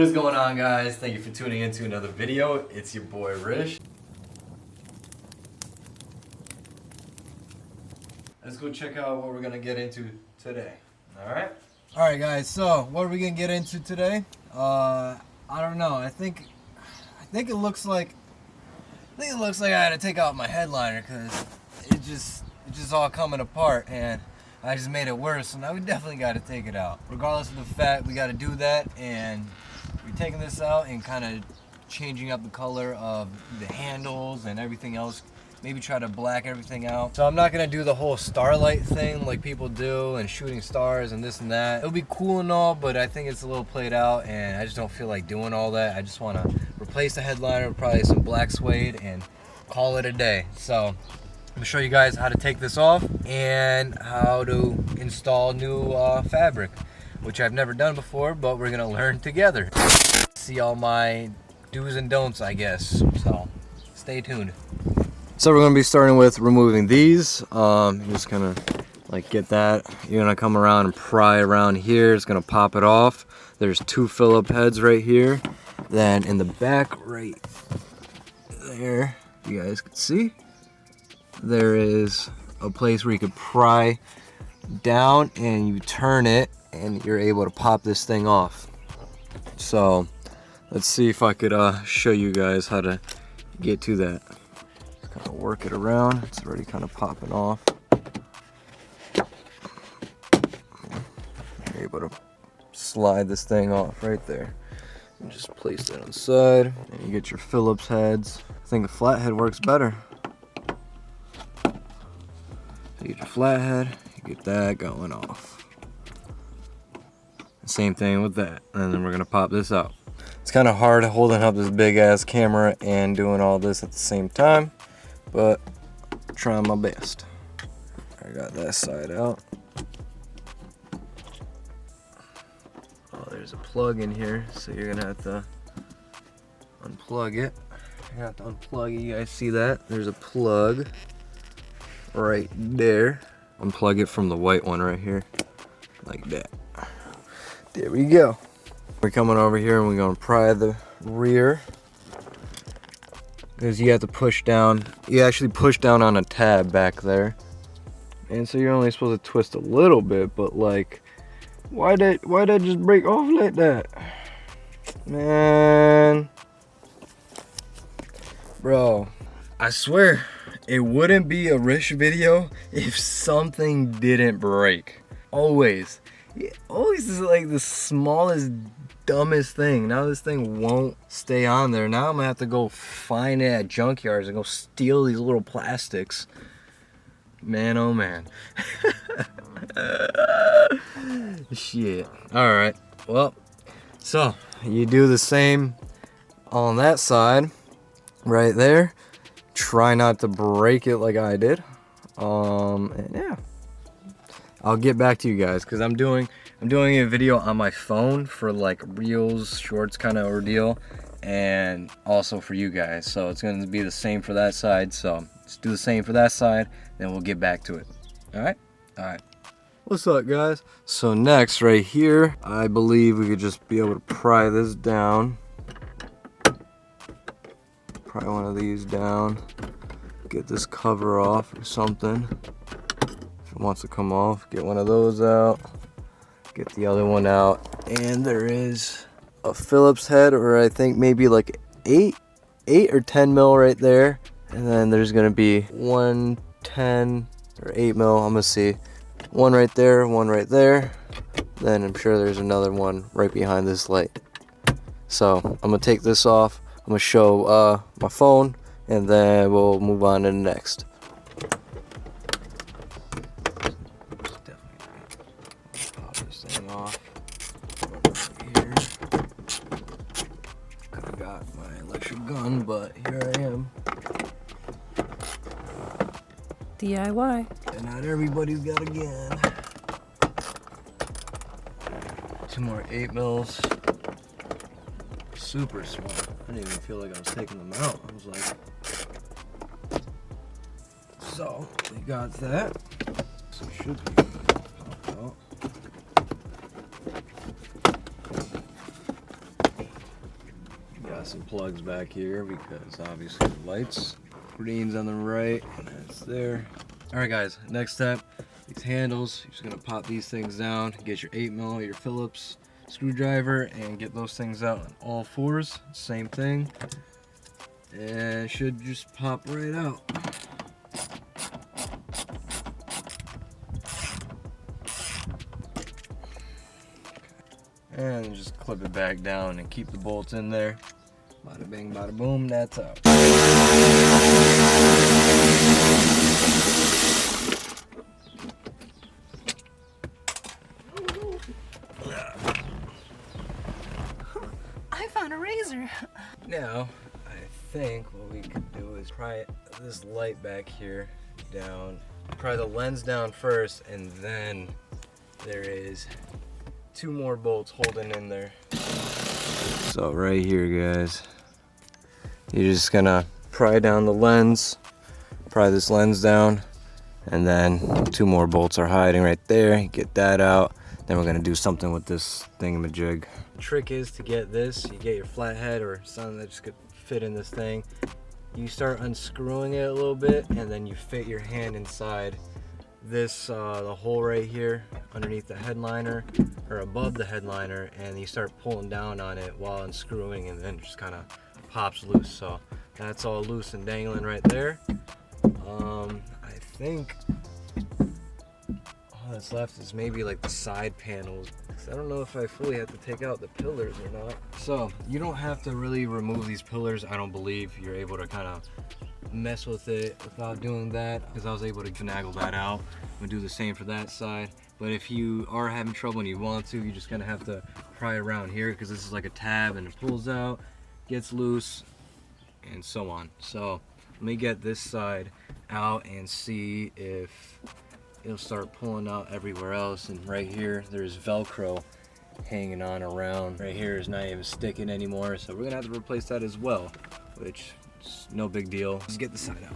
What is going on, guys? Thank you for tuning in to another video. It's your boy Rish. Let's go check out what we're gonna get into today. Alright guys, so what are we gonna get into today? I don't know. I think it looks like I had to take out my headliner because it's just all coming apart, and I just made it worse, so now we definitely got to take it out. Regardless of the fact, we got to do that, and we're taking this out and kind of changing up the color of the handles and everything else. Maybe try to black everything out. So I'm not going to do the whole starlight thing like people do and shooting stars and this and that. It'll be cool and all, but I think it's a little played out, and I just don't feel like doing all that. I just want to replace the headliner with probably some black suede and call it a day. So I'm gonna show you guys how to take this off and how to install new fabric, which I've never done before, but we're gonna learn together. See all my do's and don'ts, I guess. So stay tuned. So we're gonna be starting with removing these. Just kind of like get that. You're gonna come around and pry around here. It's gonna pop it off. There's two Phillip heads right here. Then in the back right there, you guys can see, there is a place where you could pry down and you turn it and you're able to pop this thing off. So let's see if I could show you guys how to get to that. Just kind of work it around. It's already kind of popping off. You're able to slide this thing off right there. And just place that on the side, and you get your Phillips heads. I think a flathead works better. So you get your flathead, you get that going off. Same thing with that, and then we're gonna pop this out. It's kind of hard holding up this big ass camera and doing all this at the same time, but I'm trying my best. I got that side out. There's a plug in here, so you're gonna have to unplug it. You have to unplug it. You guys see that? There's a plug right there. Unplug it from the white one right here, like that. There we go. We're coming over here and we're gonna pry the rear, because you have to push down. You actually push down on a tab back there, and so you're only supposed to twist a little bit, but like, why that just break off like that? Man. Bro, I swear it wouldn't be a Rish video if something didn't break. Always. It always is like the smallest, dumbest thing. Now this thing won't stay on there. Now I'm gonna have to go find it at junkyards and go steal these little plastics. Man, oh man. Shit. Alright, well, so you do the same on that side right there. Try not to break it like I did. And yeah, I'll get back to you guys, because I'm doing a video on my phone for like reels, shorts kind of ordeal, and also for you guys. So it's going to be the same for that side. So let's do the same for that side, then we'll get back to it. Alright? Alright. What's up, guys? So next right here, I believe we could just be able to pry this down. Pry one of these down. Get this cover off or something. If it wants to come off, get one of those out. Get the other one out. And there is a Phillips head, or I think maybe like 8 or 10 mil right there. And then there's gonna be 1 10 or 8 mil. I'm gonna see. One right there, one right there. Then I'm sure there's another one right behind this light. So I'm gonna take this off. I'm gonna show my phone, and then we'll move on to the next. Pop this thing off. Here. Could have got my electric gun, but here I am. DIY. And not everybody's got a gun. 2 more 8 mils. Super small. I didn't even feel like I was taking them out. I was like, so we got that. So it should be popped out. some plugs back here because obviously the lights, green's on the right, and that's there. All right, guys, next step, these handles, you're just gonna pop these things down, get your 8mm, your Phillips screwdriver, and get those things out on all fours, same thing, and it should just pop right out. And just clip it back down and keep the bolts in there. Bada bing, bada boom, that's out. I found a razor. Now, I think what we could do is pry this light back here down. Pry the lens down first, and then there is 2 more bolts holding in there. So right here, guys, you're just gonna pry down the lens, pry this lens down, and then 2 more bolts are hiding right there. Get that out. Then we're gonna do something with this thingamajig. Trick is to get this, you get your flathead or something that just could fit in this thing. You start unscrewing it a little bit, and then you fit your hand inside this, the hole right here underneath the headliner or above the headliner, and you start pulling down on it while unscrewing, and then it just kind of pops loose. So that's all loose and dangling right there. I think all that's left is maybe like the side panels. I don't know if I fully have to take out the pillars or not. So you don't have to really remove these pillars. I don't believe you're able to kind of mess with it without doing that, because I was able to finagle that out. I'm gonna do the same for that side. But if you are having trouble and you want to, you're just gonna have to pry around here, because this is like a tab and it pulls out, gets loose, and so on. So let me get this side out and see if it'll start pulling out everywhere else. And right here there's Velcro hanging on around. Right here is not even sticking anymore, so we're gonna have to replace that as well, which is no big deal. Let's get the side out.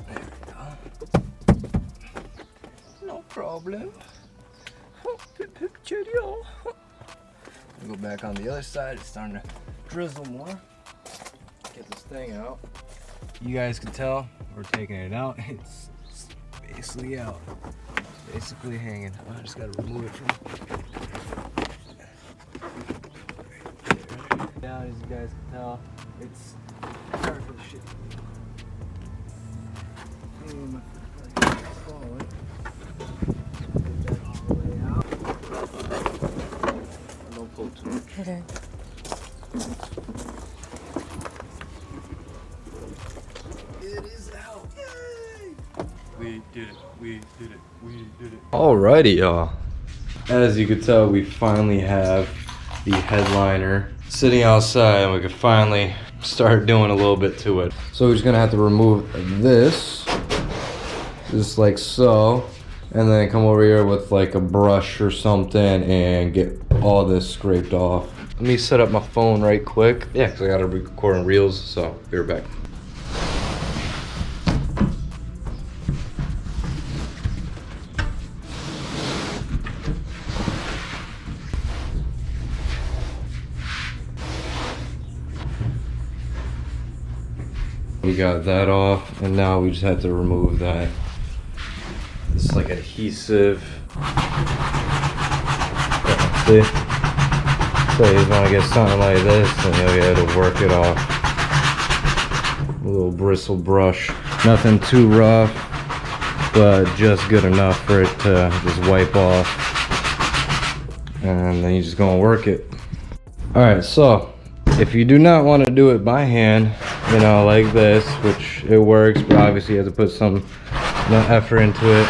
There we go. No problem. Go back on the other side. It's starting to drizzle more. Get this thing out. You guys can tell we're taking it out. It's basically out. It's basically hanging. I just gotta remove it from right there. Down, as you guys can tell, it's sorry for the shit. My foot's probably falling. Get that all the way out. Don't pull too much. Okay. It is out. Yay! We did it. We did it. We did it. Alrighty, y'all. As you can tell, we finally have the headliner sitting outside, and we can finally start doing a little bit to it. So we're just gonna have to remove this, just like so, and then come over here with like a brush or something and get all this scraped off. Let me set up my phone right quick. Yeah, because I gotta be recording reels, so be right back. We got that off, and now we just had to remove that. It's like adhesive. See? So you want to get something like this, and you have to work it off. A little bristle brush. Nothing too rough, but just good enough for it to just wipe off. And then you're just gonna work it. Alright, so if you do not want to do it by hand, you know, like this, which it works, but obviously you have to put some effort into it.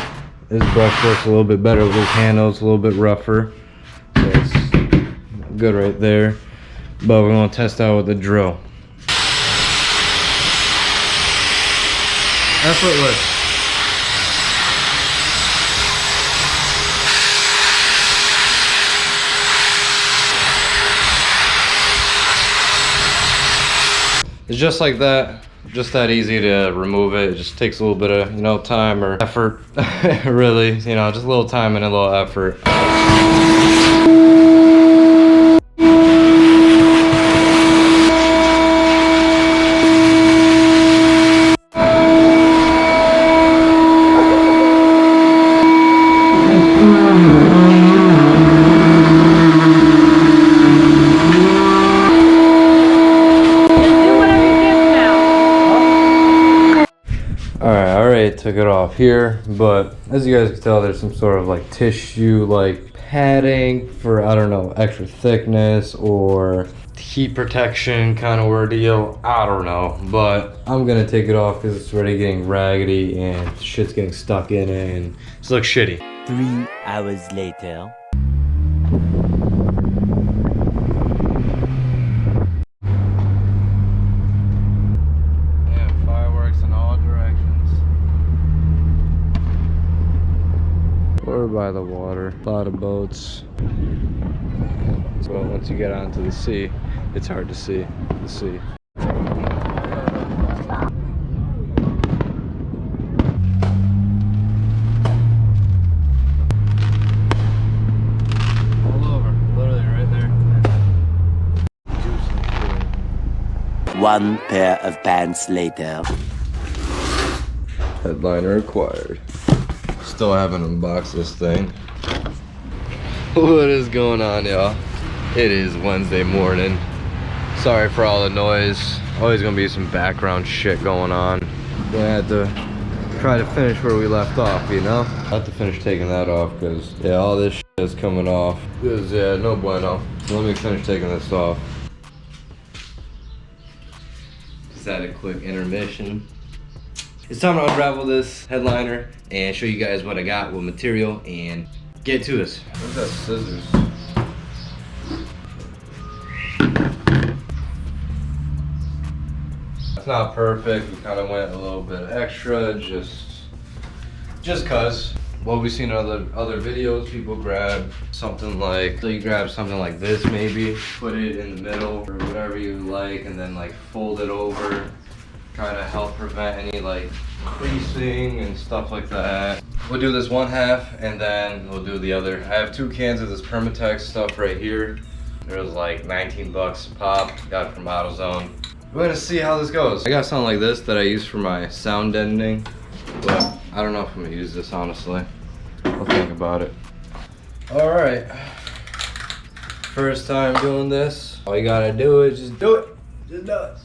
This brush works a little bit better with this handle. It's a little bit rougher, so it's good right there. But we're gonna test out with the drill. Effortless. it's just like that. Just that easy to remove it. It just takes a little bit of, you know, time or effort. Really, you know, just a little time and a little effort. Took it off here, but as you guys can tell, there's some sort of like tissue like padding for, I don't know, extra thickness or heat protection kind of ordeal. I don't know, but I'm gonna take it off because it's already getting raggedy and shit's getting stuck in it and it looks shitty. 3 hours later. By the water, a lot of boats. So once you get onto the sea, it's hard to see the sea. All over, literally right there. One pair of pants later. Headliner acquired. Still haven't unboxed this thing. What is going on, y'all? It is Wednesday morning. Sorry for all the noise. Always gonna be some background shit going on. Gonna have to try to finish where we left off, you know? I have to finish taking that off because, yeah, all this shit is coming off. Because, yeah, no bueno. So let me finish taking this off. Just had a quick intermission. It's time to unravel this headliner and show you guys what I got, what material, and get to this. Where's that scissors? It's not perfect. We kind of went a little bit extra, just cause. What we've seen in other videos, people grab something like, so you grab something like this maybe, put it in the middle or whatever you like, and then like fold it over. Try to help prevent any like creasing and stuff like that. We'll do this one half and then we'll do the other. I have 2 cans of this Permatex stuff right here. It was like 19 bucks a pop. Got it from AutoZone. We're gonna see how this goes. I got something like this that I use for my sound deadening, but I don't know if I'm gonna use this honestly. I'll think about it. All right. First time doing this. All you gotta do is just do it. Just do it.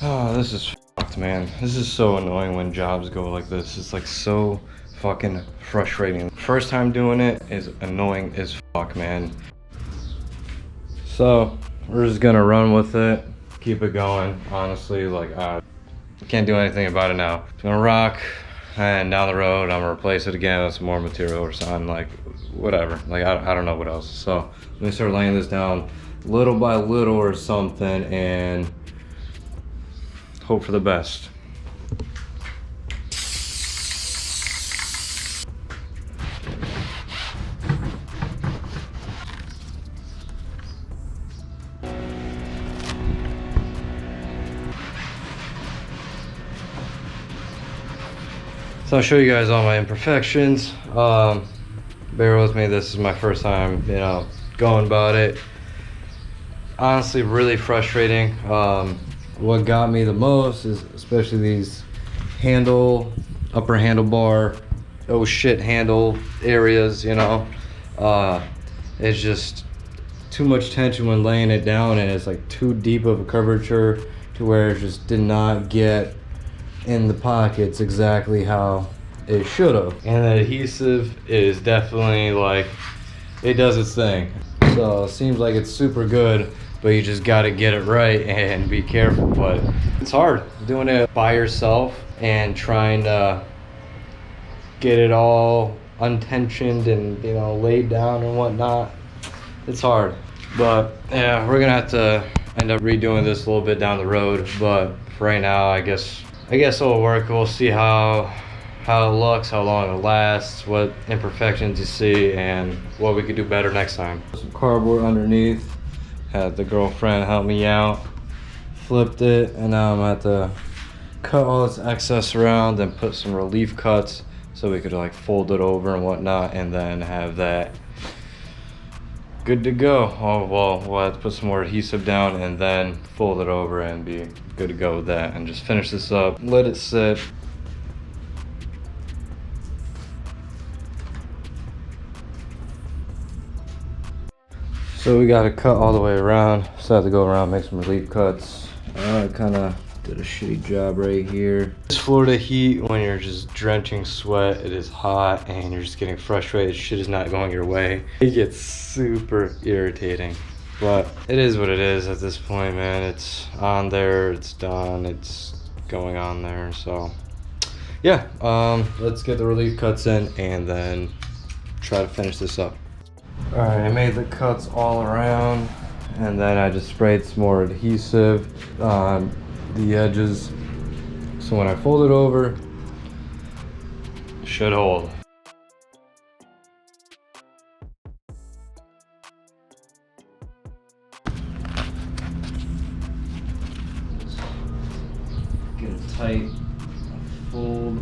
Oh, this is fucked, man. This is so annoying when jobs go like this. It's like so fucking frustrating. First time doing it is annoying as fuck, man. So we're just gonna run with it, keep it going. Honestly, like I can't do anything about it now. It's gonna rock, and down the road I'm gonna replace it again with some more material or something, like whatever. Like I don't know what else. So let me start laying this down little by little or something and hope for the best. So I'll show you guys all my imperfections. Bear with me, this is my first time, you know, going about it. Honestly, really frustrating. What got me the most is especially these upper handlebar, oh shit handle areas, you know. It's just too much tension when laying it down, and it's like too deep of a curvature to where it just did not get in the pockets exactly how it should have. And the adhesive is definitely like, it does its thing. So it seems like it's super good, but you just got to get it right and be careful. But it's hard doing it by yourself and trying to get it all untensioned and, you know, laid down and whatnot. It's hard. But yeah, we're gonna have to end up redoing this a little bit down the road. But for right now, I guess it'll work. We'll see how it looks, how long it lasts, what imperfections you see, and what we could do better next time. Some cardboard underneath. Had the girlfriend help me out. Flipped it, and now I'm gonna have to cut all this excess around and put some relief cuts so we could like fold it over and whatnot, and then have that good to go. Oh well, we'll have to put some more adhesive down and then fold it over and be good to go with that, and just finish this up, let it sit. So we got to cut all the way around, so I have to go around, make some relief cuts. I kind of did a shitty job right here. This Florida heat, when you're just drenching sweat, it is hot and you're just getting frustrated, shit is not going your way. It gets super irritating, but it is what it is at this point, man. It's on there, it's done, it's going on there. So yeah, let's get the relief cuts in and then try to finish this up. All right, I made the cuts all around, and then I just sprayed some more adhesive on the edges, so when I fold it over, it should hold. Get it tight, fold.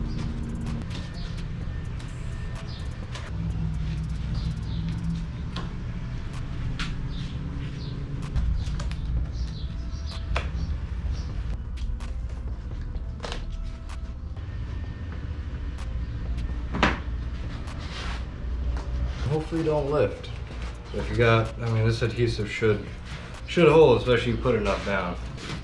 Hopefully don't lift. If you got, I mean, this adhesive should hold, especially if you put enough down.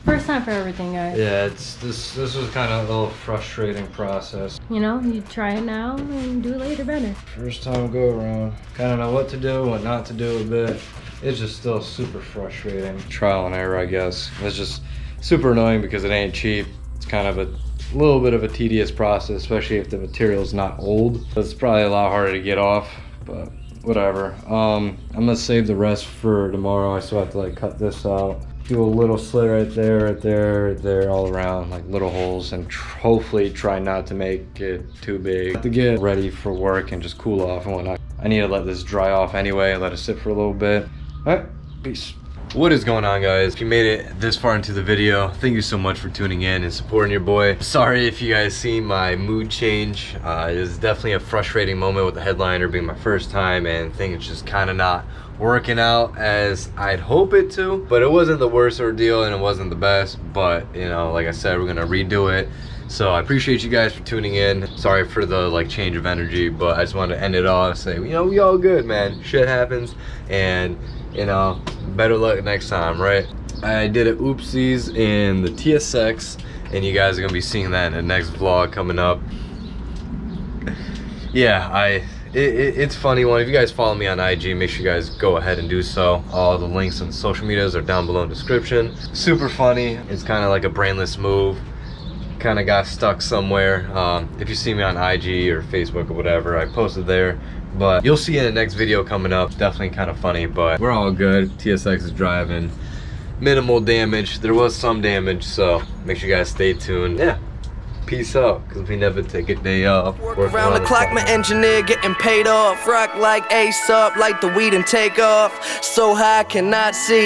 First time for everything, guys. Yeah, this was kind of a little frustrating process. You know, you try it now and do it later better. First time go around, kind of know what to do, what not to do a bit. It's just still super frustrating. Trial and error, I guess. It's just super annoying because it ain't cheap. It's kind of a little bit of a tedious process, especially if the material's not old. It's probably a lot harder to get off, but whatever. I'm gonna save the rest for tomorrow. I still have to like cut this out, do a little slit right there, all around, like little holes, and hopefully try not to make it too big. To get ready for work and just cool off and whatnot. I need to let this dry off anyway, let it sit for a little bit. All right, peace. What is going on, guys? If you made it this far into the video, thank you so much for tuning in and supporting your boy. Sorry if you guys seen my mood change. It was definitely a frustrating moment with the headliner being my first time, and things just kind of not working out as I'd hope it to. But it wasn't the worst ordeal and it wasn't the best, but you know, like I said, we're gonna redo it. So I appreciate you guys for tuning in. Sorry for the like change of energy, but I just wanted to end it off, say, you know, we all good, man. Shit happens, and you know, better luck next time, right? I did a oopsies in the TSX, and you guys are gonna be seeing that in the next vlog coming up. Yeah, it's funny one. If you guys follow me on IG, make sure you guys go ahead and do so. All the links on social medias are down below in the description. Super funny. It's kind of like a brainless move. Kind of got stuck somewhere. If you see me on IG or Facebook or whatever, I posted there. But you'll see in the next video coming up. Definitely kind of funny, but we're all good. TSX is driving. Minimal damage. There was some damage, so make sure you guys stay tuned. Yeah, peace out, because we never take a day off. Work around the clock, my engineer getting paid off. Rock like Ace up, like the weed and take off. So high, cannot see.